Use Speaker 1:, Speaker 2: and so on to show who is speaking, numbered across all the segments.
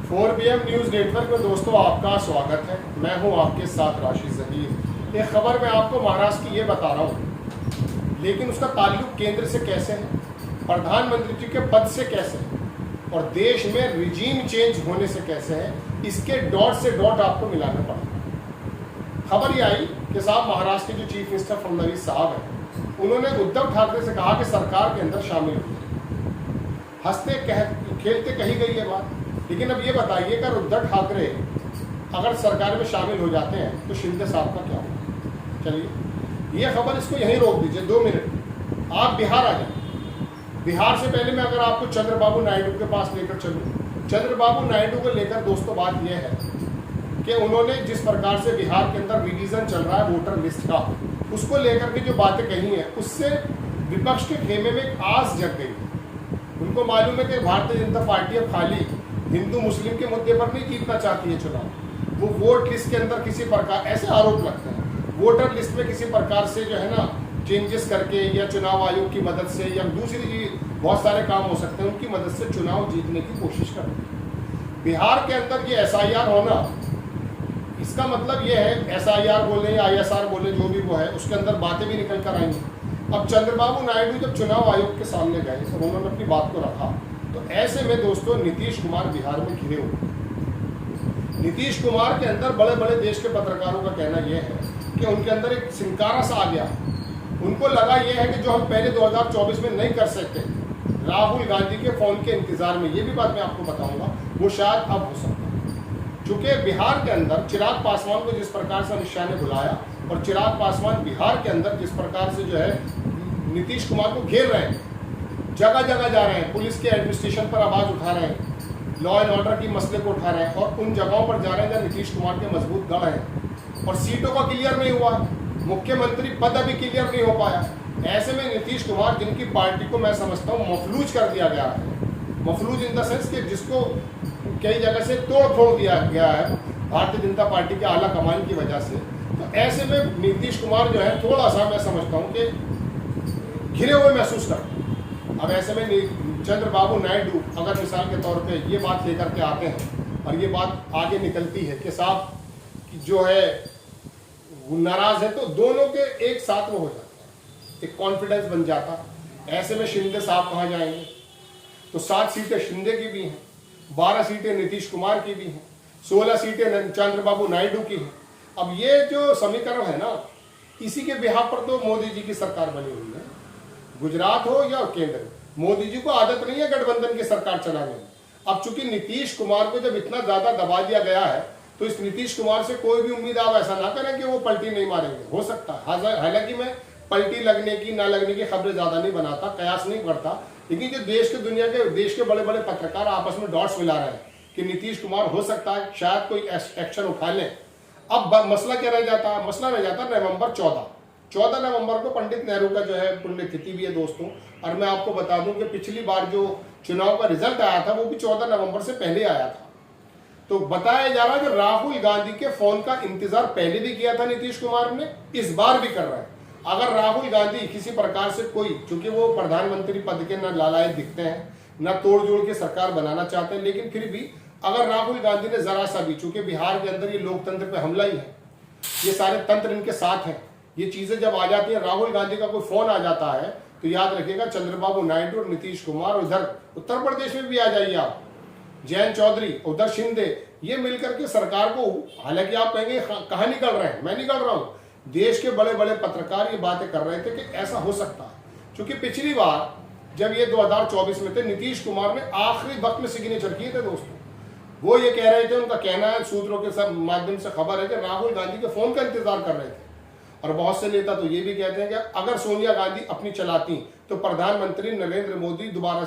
Speaker 1: 4PM news network में दोस्तों आपका स्वागत है। मैं हूं आपके साथ राशिद ज़हीर। एक खबर मैं आपको महाराष्ट्र की ये बता रहा हूं, लेकिन उसका ताल्लुक केंद्र से कैसे है, प्रधानमंत्री जी के पद से कैसे है और देश में रिजीम चेंज होने से कैसे है, इसके डॉट से डॉट आपको मिलाना पड़ा। खबर ये आई कि साहब महाराष्ट्र के जो चीफ मिनिस्टर फडणवीस साहब हैं, उन्होंने उद्धव ठाकरे से कहा कि सरकार के अंदर शामिल हो। हंसते खेलते कही गई ये बात, लेकिन अब ये बताइए कि उद्धव ठाकरे अगर सरकार में शामिल हो जाते हैं तो शिंदे साहब का क्या होगा। चलिए ये खबर इसको यहीं रोक दीजिए 2 मिनट। आप बिहार आ जाए। बिहार से पहले मैं अगर आपको चंद्रबाबू नायडू के पास लेकर चलूँ, चंद्रबाबू नायडू को लेकर दोस्तों बात यह है कि उन्होंने जिस प्रकार से बिहार के अंदर रिवीजन चल रहा है वोटर लिस्ट का, उसको लेकर के जो बातें कही हैं उससे विपक्ष के खेमे में एक आस जग गई। उनको मालूम है कि भारतीय जनता पार्टी अब खाली हिंदू मुस्लिम के मुद्दे पर नहीं जीतना चाहती है चुनाव। वो वोट लिस्ट के अंदर किसी प्रकार ऐसे आरोप लगते हैं, वोटर लिस्ट में किसी प्रकार से जो है ना चेंजेस करके या चुनाव आयोग की मदद से या दूसरी बहुत सारे काम हो सकते हैं, उनकी मदद से चुनाव जीतने की कोशिश करते हैं। बिहार के अंदर ये SIR होना, इसका मतलब ये है SIR बोले या ISR बोले, जो भी वो है, उसके अंदर बातें भी निकल कर आएंगी। अब चंद्रबाबू नायडू जब चुनाव आयोग के सामने गए तो उन्होंने अपनी बात को रखा, तो ऐसे में दोस्तों नीतीश कुमार बिहार में घिरे हुए। नीतीश कुमार के अंदर बड़े बड़े देश के पत्रकारों का कहना यह है कि उनके अंदर एक सिंकारा सा आ गया। उनको लगा यह है कि जो हम पहले 2024 में नहीं कर सकते, राहुल गांधी के फोन के इंतजार में, ये भी बात मैं आपको बताऊंगा, वो शायद अब हो सकता है। चूंकि बिहार के अंदर चिराग पासवान को जिस प्रकार से अमित शाह ने बुलाया और चिराग पासवान बिहार के अंदर जिस प्रकार से जो है नीतीश कुमार को घेर रहे हैं, जगह जगह जा रहे हैं, पुलिस के एडमिनिस्ट्रेशन पर आवाज उठा रहे हैं, लॉ एंड ऑर्डर की मसले को उठा रहे हैं और उन जगहों पर जा रहे हैं जहाँ नीतीश कुमार के मजबूत गढ़ हैं और सीटों का क्लियर नहीं हुआ, मुख्यमंत्री पद अभी क्लियर नहीं हो पाया। ऐसे में नीतीश कुमार, जिनकी पार्टी को मैं समझता हूँ मफलूज कर दिया गया है, मफलूज इन द सेंस कि जिसको कई जगह से तोड़ फोड़ दिया गया है भारतीय जनता पार्टी के आला कमान की वजह से, तो ऐसे में नीतीश कुमार जो है थोड़ा सा मैं समझता हूँ कि घिरे हुए महसूस करते हैं। अब ऐसे में चंद्रबाबू नायडू अगर मिसाल के तौर पे ये बात लेकर के आते हैं और ये बात आगे निकलती है कि साहब जो है नाराज है, तो दोनों के एक साथ में हो जाते हैं, एक कॉन्फिडेंस बन जाता। ऐसे में शिंदे साहब कहाँ जाएंगे, तो 7 सीटें शिंदे की भी हैं, 12 सीटें नीतीश कुमार की भी हैं, 16 सीटें चंद्रबाबू नायडू की हैं। अब ये जो समीकरण है ना, इसी के बिहार पर तो मोदी जी की सरकार बनी हुई है, गुजरात हो या केंद्र। मोदी जी को आदत नहीं है गठबंधन की सरकार चलाने में। अब चूंकि नीतीश कुमार को जब इतना ज्यादा दबा दिया गया है, तो इस नीतीश कुमार से कोई भी उम्मीद आप ऐसा ना करें कि वो पलटी नहीं मारेंगे। हो सकता है, हालांकि मैं पलटी लगने की ना लगने की खबरें ज्यादा नहीं बनाता, कयास नहीं करता, लेकिन जो देश के दुनिया के देश के बड़े बड़े पत्रकार आपस में डॉट्स मिला रहे हैं कि नीतीश कुमार हो सकता है शायद कोई एक्शन उठा लें। अब मसला क्या रह जाता है, मसला रह जाता है नवंबर 14 नवंबर को पंडित नेहरू का जो है पुण्यतिथि भी है दोस्तों। और मैं आपको बता दूं कि पिछली बार जो चुनाव का रिजल्ट आया था वो भी 14 नवंबर से पहले आया था। तो बताया जा रहा है कि राहुल गांधी के फोन का इंतजार पहले भी किया था नीतीश कुमार ने, इस बार भी कर रहा है। अगर राहुल गांधी किसी प्रकार से कोई, चूंकि वो प्रधानमंत्री पद के न लालायक दिखते हैं, न तोड़ जोड़ के सरकार बनाना चाहते हैं, लेकिन फिर भी अगर राहुल गांधी ने जरा सा भी, चूंकि बिहार के अंदर ये लोकतंत्र पे हमला ही है, ये सारे तंत्र इनके साथ हैं, ये चीजें जब आ जाती है, राहुल गांधी का कोई फोन आ जाता है, तो याद रखिएगा चंद्रबाबू नायडू और नीतीश कुमार, उधर उत्तर प्रदेश में भी आ जाइए आप, जयंत चौधरी, उधर शिंदे, ये मिलकर के सरकार को, हालांकि आप कहेंगे कहां निकल रहे हैं, मैं निकल रहा हूं, देश के बड़े बड़े पत्रकार ये बातें कर रहे थे कि ऐसा हो सकता है। क्योंकि पिछली बार जब ये 2024 में थे, नीतीश कुमार ने आखिरी वक्त में सिग्नेचर किए थे दोस्तों। वो ये कह रहे थे, उनका कहना है, सूत्रों के सब माध्यम से खबर है कि राहुल गांधी के फोन का इंतजार कर रहे थे। और बहुत से नेता तो ये भी कहते हैं कि अगर सोनिया गांधी अपनी चलाती तो प्रधानमंत्री नरेंद्र मोदी दोबारा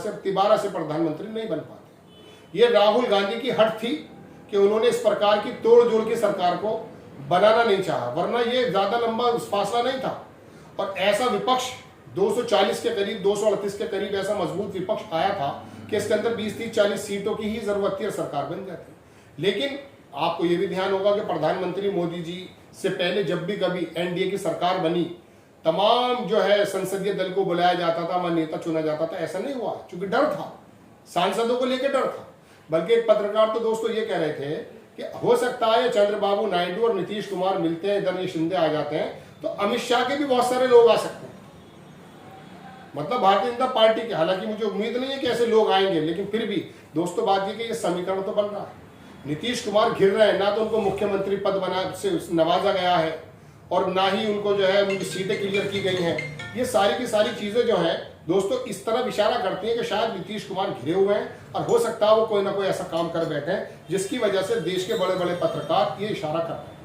Speaker 1: से प्रधानमंत्री नहीं बन पाते। ये राहुल गांधी की हट थी कि उन्होंने इस प्रकार की तोड़ जोड़ की सरकार को बनाना नहीं चाहा, वरना ये ज्यादा लंबा फासला नहीं था। और ऐसा विपक्ष 240 के करीब, 238 के करीब ऐसा मजबूत विपक्ष आया था कि इसके अंदर 20, 30, 40 सीटों की ही जरूरत थी और सरकार बन जाती। लेकिन आपको यह भी ध्यान होगा कि प्रधानमंत्री मोदी जी से पहले जब भी कभी NDA की सरकार बनी, तमाम जो है संसदीय दल को बुलाया जाता था, वहां नेता चुना जाता था, ऐसा नहीं हुआ, क्योंकि डर था, सांसदों को लेकर डर था। बल्कि एक पत्रकार तो दोस्तों ये कह रहे थे कि हो सकता है चंद्रबाबू नायडू और नीतीश कुमार मिलते हैं, इधर ये शिंदे आ जाते हैं तो अमित शाह के भी बहुत सारे लोग आ सकते हैं, मतलब भारतीय जनता पार्टी के। हालांकि मुझे उम्मीद नहीं है कि ऐसे लोग आएंगे, लेकिन फिर भी दोस्तों बात ये कि ये समीकरण तो बन रहा है। नीतीश कुमार घिर रहे हैं, ना तो उनको मुख्यमंत्री पद बना से नवाजा गया है और ना ही उनको जो है उनकी सीटें क्लियर की गई हैं। ये सारी की सारी चीजें जो है दोस्तों इस तरफ इशारा करती हैं कि शायद नीतीश कुमार घिरे हुए हैं और हो सकता है वो कोई ना कोई ऐसा काम कर बैठे हैं जिसकी वजह से देश के बड़े बड़े पत्रकार ये इशारा कर रहे हैं।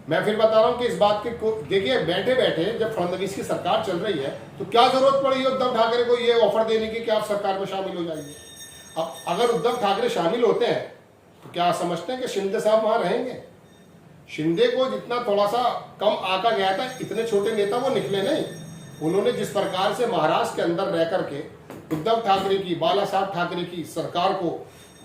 Speaker 1: मैं फिर बता रहा हूं कि इस बात के देखिए, बैठे बैठे जब फडणवीस की सरकार चल रही है तो क्या जरूरत पड़ी उद्धव ठाकरे को ये ऑफर देने की कि आप सरकार में शामिल हो जाइए। अब अगर उद्धव ठाकरे शामिल होते हैं तो क्या समझते हैं कि शिंदे साहब वहां रहेंगे? शिंदे को जितना थोड़ा सा कम आका गया था, इतने छोटे नेता वो निकले नहीं। उन्होंने जिस प्रकार से महाराष्ट्र के अंदर रह करके उद्धव ठाकरे की, बाला साहब ठाकरे की सरकार को,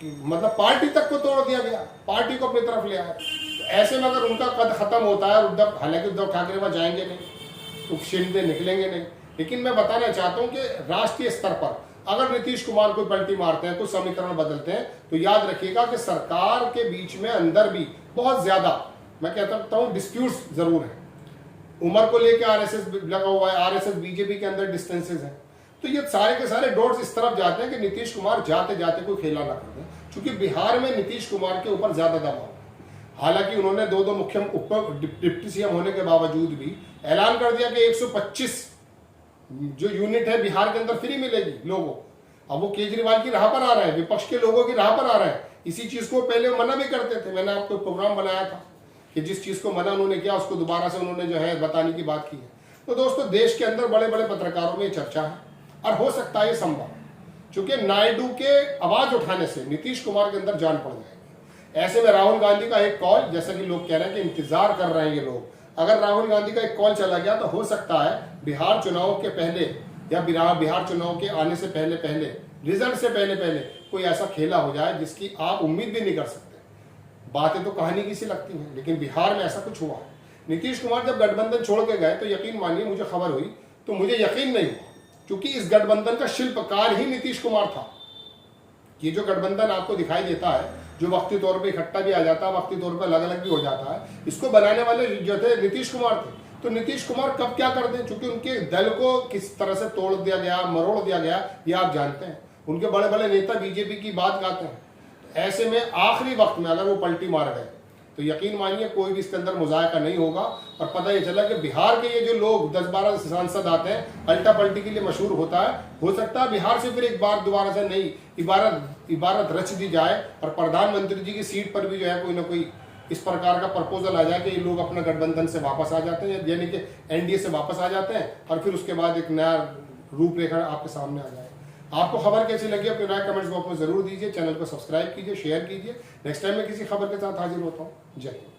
Speaker 1: मतलब पार्टी तक को तोड़ दिया गया, पार्टी को अपनी तरफ ले आया। तो ऐसे में अगर उनका कद खत्म होता है और उद्धव, हालांकि उद्धव ठाकरे वहां जाएंगे नहीं तो शिंदे निकलेंगे नहीं, लेकिन मैं बताना चाहता हूं कि राष्ट्रीय स्तर पर अगर नीतीश कुमार कोई पलटी मारते हैं, कुछ समीकरण बदलते हैं, तो याद रखिएगा कि सरकार के बीच में अंदर भी बहुत ज्यादा, मैं कहता हूं, डिस्प्यूट्स जरूर है। उम्र को लेकर आरएसएस लगा हुआ है, आरएसएस बीजेपी के अंदर डिस्टेंसेस हैं। तो ये सारे के सारे डॉट्स इस तरफ जाते हैं कि नीतीश कुमार जाते जाते कोई खेला ना कर दें, क्योंकि बिहार में नीतीश कुमार के ऊपर ज्यादा दबाव है। हालांकि उन्होंने दो मुख्य डिप्टी सीएम होने के बावजूद भी ऐलान कर दिया कि 125 जो यूनिट है बिहार के अंदर फ्री मिलेगी लोगों। अब वो केजरीवाल की राह पर आ रहे हैं, विपक्ष के लोगों की राह पर आ रहे हैं। इसी चीज को पहले मना भी करते थे। मैंने आपको प्रोग्राम बनाया था कि जिस चीज को मना उन्होंने किया उसको दोबारा से उन्होंने जो है बताने की बात की है। तो दोस्तों देश के अंदर बड़े बड़े पत्रकारों में चर्चा है और हो सकता है ये संभव, क्योंकि नायडू के आवाज उठाने से नीतीश कुमार के अंदर जान पड़ जाएगी। ऐसे में राहुल गांधी का एक कॉल, जैसा कि लोग कह रहे हैं कि इंतजार कर रहे हैं ये लोग, अगर राहुल गांधी का एक कॉल चला गया तो हो सकता है बिहार चुनाव के पहले या बिहार चुनाव के आने से पहले पहले, रिजल्ट से पहले पहले कोई ऐसा खेला हो जाए जिसकी आप उम्मीद भी नहीं कर सकते। बातें तो कहानी की सी लगती हैं, लेकिन बिहार में ऐसा कुछ हुआ। नीतीश कुमार जब गठबंधन छोड़ के गए तो यकीन मानिए, मुझे खबर हुई तो मुझे यकीन नहीं हुआ, क्योंकि इस गठबंधन का शिल्पकार ही नीतीश कुमार था। ये जो गठबंधन आपको दिखाई देता है, जो वक्ती तौर पे इकट्ठा भी आ जाता है, वक्ती तौर पे अलग अलग भी हो जाता है, इसको बनाने वाले जो थे नीतीश कुमार थे। तो नीतीश कुमार कब क्या कर दें, क्योंकि उनके दल को किस तरह से तोड़ दिया गया, मरोड़ दिया गया, ये आप जानते हैं। उनके बड़े बड़े नेता बीजेपी की बात गाते हैं। ऐसे में आखिरी वक्त में अगर वो पलटी मार गए तो यकीन मानिए कोई भी इसके अंदर मुजायका नहीं होगा। और पता ये चला कि बिहार के ये जो लोग 10-12 सांसद आते हैं, अल्टा पलटी के लिए मशहूर होता है, हो सकता है बिहार से फिर एक बार दोबारा से नई इबारत रच दी जाए और प्रधानमंत्री जी की सीट पर भी जो है कोई ना कोई इस प्रकार का प्रपोजल आ जाए कि ये लोग अपना गठबंधन से वापस आ जाते हैं, यानी कि एनडीए से वापस आ जाते हैं और फिर उसके बाद एक नया रूपरेखा आपके सामने आ जाए। आपको खबर कैसी लगी अपनी राय कमेंट्स बॉक्स में जरूर दीजिए। चैनल को सब्सक्राइब कीजिए, शेयर कीजिए। नेक्स्ट टाइम मैं किसी खबर के साथ हाजिर होता हूँ। जय हिंद।